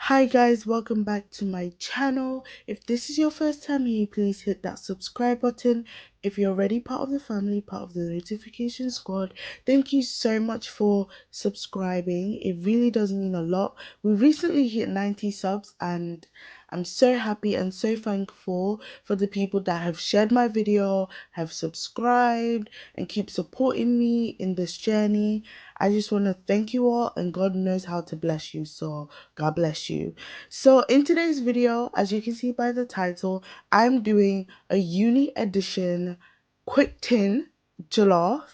Hi guys, welcome back to my channel. If this is your first time here, please hit that subscribe button. If you're already part of the family, part of the notification squad, thank you so much for subscribing. It really does mean a lot. We recently hit 90 subs and I'm so happy and so thankful for the people that have shared my video, have subscribed and keep supporting me in this journey. I just want to thank you all, and God knows how to bless you, so God bless you. So in today's video, as you can see by the title, I'm doing a uni edition quick tin jollof,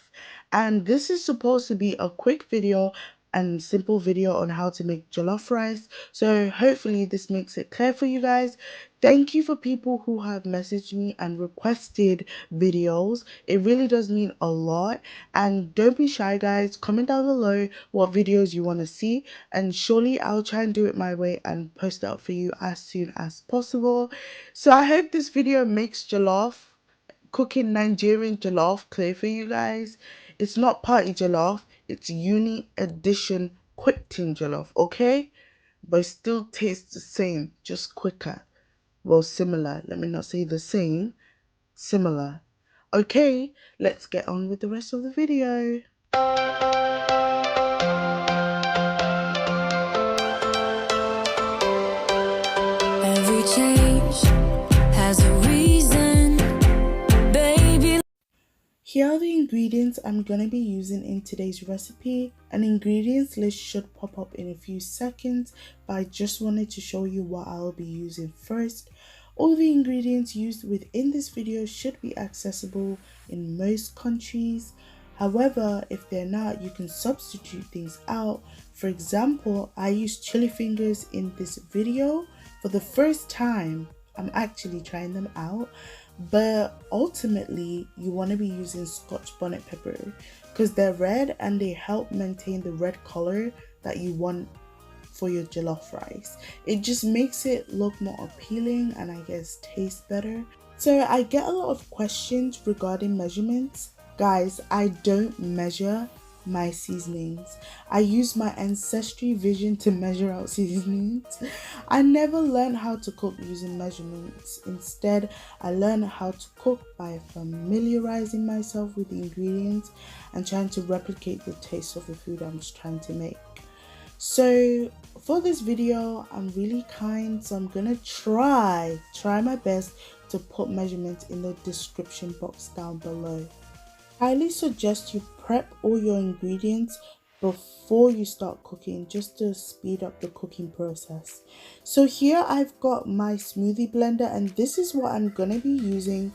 and this is supposed to be a quick video and simple video on how to make jollof rice. So hopefully this makes it clear for you guys. Thank you for people who have messaged me and requested videos. It really does mean a lot. And don't be shy guys, comment down below what videos you want to see, and surely I'll try and do it my way and post it up for you as soon as possible. So I hope this video makes jollof, cooking Nigerian jollof, clear for you guys. It's not party jollof, it's uni edition quick tin jollof, okay? But it still tastes the same, just quicker. Well, similar. Let me not say the same, similar. Okay, let's get on with the rest of the video. Every change has a reason, baby. Here are the ingredients I'm going to be using in today's recipe. An ingredients list should pop up in a few seconds, but I just wanted to show you what I'll be using first. All the ingredients used within this video should be accessible in most countries. However, if they're not, you can substitute things out. For example, I used chili fingers in this video. For the first time, I'm actually trying them out, but ultimately you want to be using Scotch bonnet pepper because they're red and they help maintain the red color that you want for your jollof rice. It just makes it look more appealing and I guess taste better. So I get a lot of questions regarding measurements. Guys, I don't measure my seasonings. I use my ancestry vision to measure out seasonings. I never learned how to cook using measurements. Instead, I learned how to cook by familiarizing myself with the ingredients and trying to replicate the taste of the food I'm just trying to make. So for this video, I'm really kind, so I'm gonna try my best to put measurements in the description box down below. I highly suggest you prep all your ingredients before you start cooking, just to speed up the cooking process. So here I've got my smoothie blender, and this is what I'm gonna be using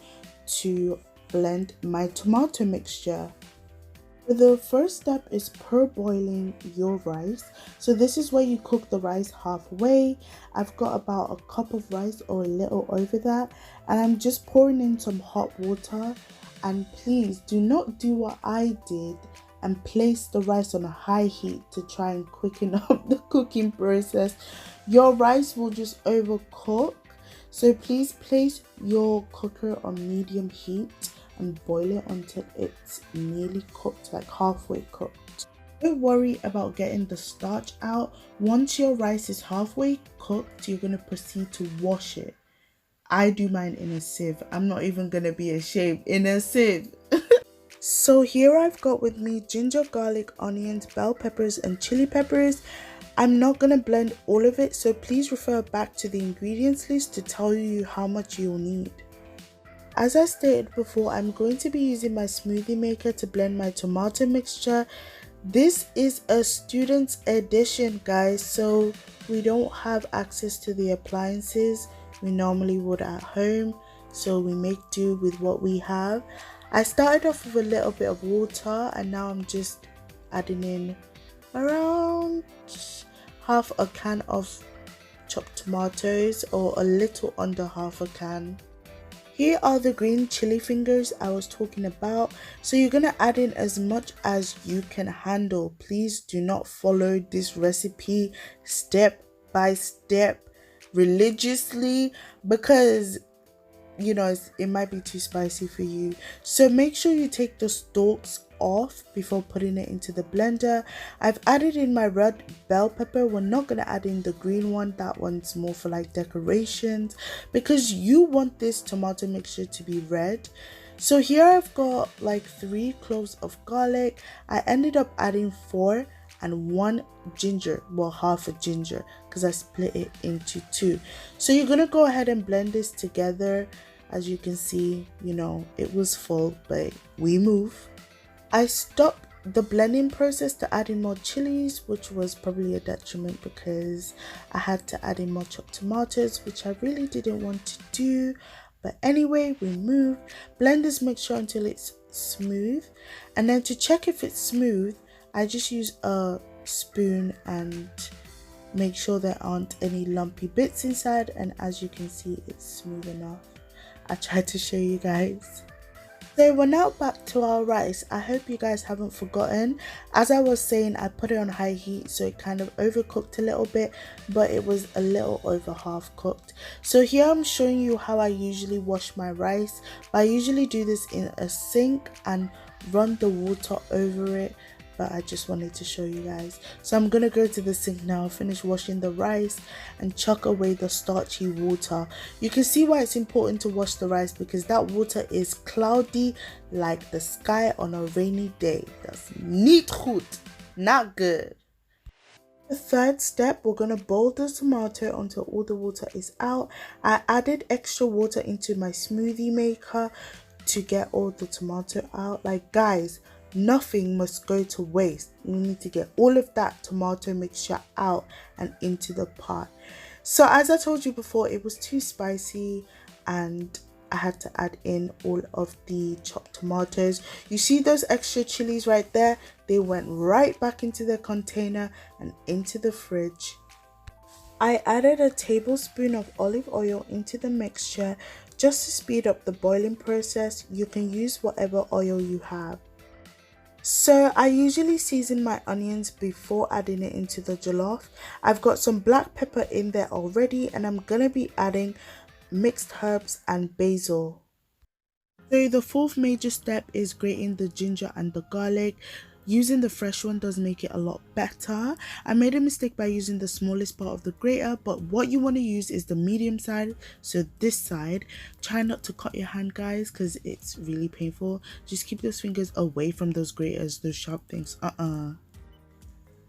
to blend my tomato mixture. The first step is parboiling your rice. So this is where you cook the rice halfway. I've got about a cup of rice or a little over that, and I'm just pouring in some hot water. And please do not do what I did and place the rice on a high heat to try and quicken up the cooking process. Your rice will just overcook. So please place your cooker on medium heat and boil it until it's nearly cooked, like halfway cooked. Don't worry about getting the starch out. Once your rice is halfway cooked, you're going to proceed to wash it. I do mine in a sieve. I'm not even gonna be ashamed, in a sieve. So here I've got with me ginger, garlic, onions, bell peppers and chili peppers. I'm not gonna blend all of it, so please refer back to the ingredients list to tell you how much you'll need. As I stated before, I'm going to be using my smoothie maker to blend my tomato mixture. This is a student's edition, guys, so we don't have access to the appliances we normally would at home, so we make do with what we have. I started off with a little bit of water and now I'm just adding in around half a can of chopped tomatoes, or a little under half a can. Here are the green chili fingers I was talking about. So you're gonna add in as much as you can handle. Please do not follow this recipe step by step religiously, because it might be too spicy for you. So make sure you take the stalks off before putting it into the blender. I've added in my red bell pepper. We're not going to add in the green one. That one's more for like decorations, because you want this tomato mixture to be red. So here I've got like 3 cloves of garlic. I ended up adding 4 and 1 ginger, well, half a ginger, because I split it into 2. So you're gonna go ahead and blend this together. As you can see, it was full, but we move. I stopped the blending process to add in more chilies, which was probably a detriment because I had to add in more chopped tomatoes, which I really didn't want to do. But anyway, we move. Blend this mixture until it's smooth, and then to check if it's smooth, I just use a spoon and make sure there aren't any lumpy bits inside, and as you can see, it's smooth enough. I tried to show you guys. So we're now back to our rice. I hope you guys haven't forgotten. As I was saying, I put it on high heat, so it kind of overcooked a little bit, but it was a little over half cooked. So here I'm showing you how I usually wash my rice. I usually do this in a sink and run the water over it, but I just wanted to show you guys. So I'm gonna go to the sink now, finish washing the rice and chuck away the starchy water. You can see why it's important to wash the rice, because that water is cloudy like the sky on a rainy day. That's niet goed, not good. The third step, we're gonna boil the tomato until all the water is out. I added extra water into my smoothie maker to get all the tomato out. Like, guys, nothing must go to waste. You need to get all of that tomato mixture out and into the pot. So as I told you before, it was too spicy and I had to add in all of the chopped tomatoes. You see those extra chilies right there? They went right back into the container and into the fridge. I added a tablespoon of olive oil into the mixture just to speed up the boiling process. You can use whatever oil you have. So I usually season my onions before adding it into the jollof. I've got some black pepper in there already, and I'm gonna be adding mixed herbs and basil. So the fourth major step is grating the ginger and the garlic. Using the fresh one does make it a lot better. I made a mistake by using the smallest part of the grater, but what you want to use is the medium side, so this side. Try not to cut your hand, guys, because it's really painful. Just keep those fingers away from those graters, those sharp things.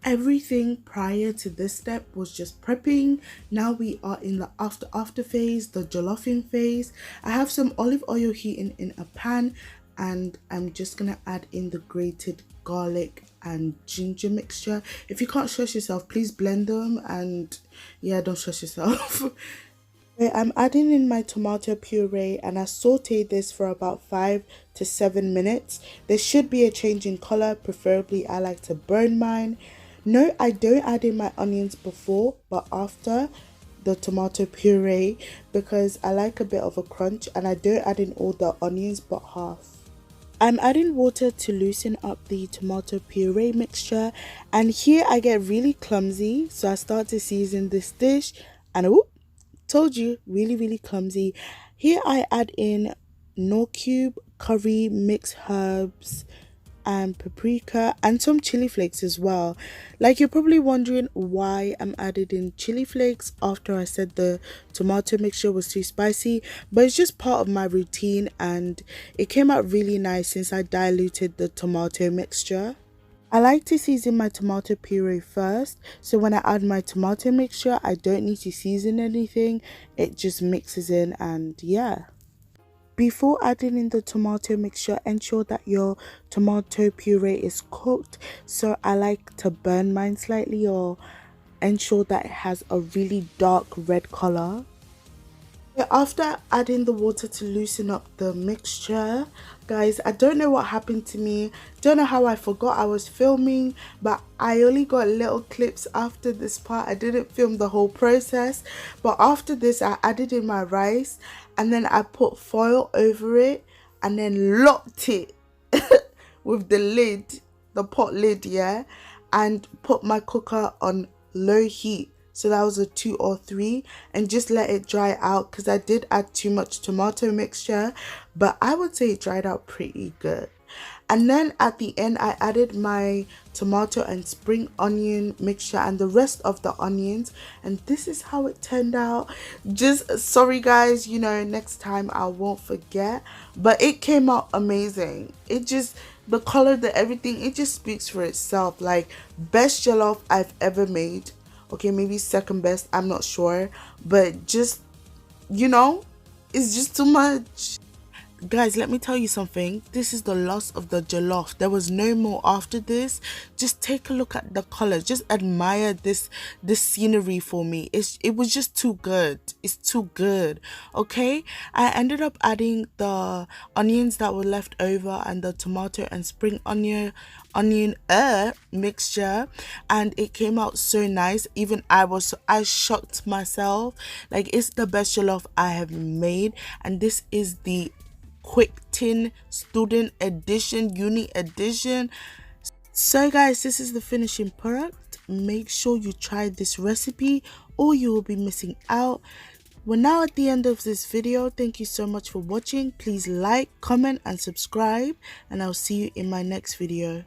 Everything prior to this step was just prepping. Now we are in the after phase, the jolloфing phase. I have some olive oil heating in a pan, and I'm just gonna add in the grated garlic and ginger mixture. If you can't stress yourself, please blend them, and yeah, don't stress yourself. I'm adding in my tomato puree, and I sauteed this for about 5 to 7 minutes. There should be a change in color, preferably I like to burn mine. No, I don't add in my onions before but after the tomato puree, because I like a bit of a crunch, and I don't add in all the onions but half. I'm adding water to loosen up the tomato puree mixture, and here I get really clumsy, so I start to season this dish, and whoop, told you, really clumsy. Here I add in Knorr cube, curry, mixed herbs and paprika, and some chili flakes as well. Like, you're probably wondering why I'm adding in chili flakes after I said the tomato mixture was too spicy, but it's just part of my routine, and it came out really nice since I diluted the tomato mixture. I like to season my tomato puree first, so when I add my tomato mixture, I don't need to season anything. It just mixes in, and yeah. Before adding in the tomato mixture, ensure that your tomato puree is cooked. So I like to burn mine slightly, or ensure that it has a really dark red color. After adding the water to loosen up the mixture, guys, I don't know what happened to me. Don't know how I forgot I was filming, but I only got little clips after this part. I didn't film the whole process, but after this I added in my rice, and then I put foil over it and then locked it with the lid, the pot lid, yeah, and put my cooker on low heat So that was a 2 or 3, and just let it dry out because I did add too much tomato mixture, but I would say it dried out pretty good. And then at the end, I added my tomato and spring onion mixture and the rest of the onions. And this is how it turned out. Just sorry guys, you know, next time I won't forget. But it came out amazing. It just, the color, the everything, it just speaks for itself. Like, best jollof I've ever made. Okay, maybe second best, I'm not sure. But just, you know, it's just too much. Guys, let me tell you something. This is the loss of the jollof. There was no more after this. Just take a look at the colors. Just admire this scenery for me. It was just too good. It's too good. Okay, I ended up adding the onions that were left over and the tomato and spring onion mixture, and it came out so nice. Even I shocked myself. Like, it's the best jollof I have made, and this is the quick tin student edition, uni edition. So guys, this is the finishing product. Make sure you try this recipe or you will be missing out. We're now at the end of this video. Thank you so much for watching. Please like, comment and subscribe, and I'll see you in my next video.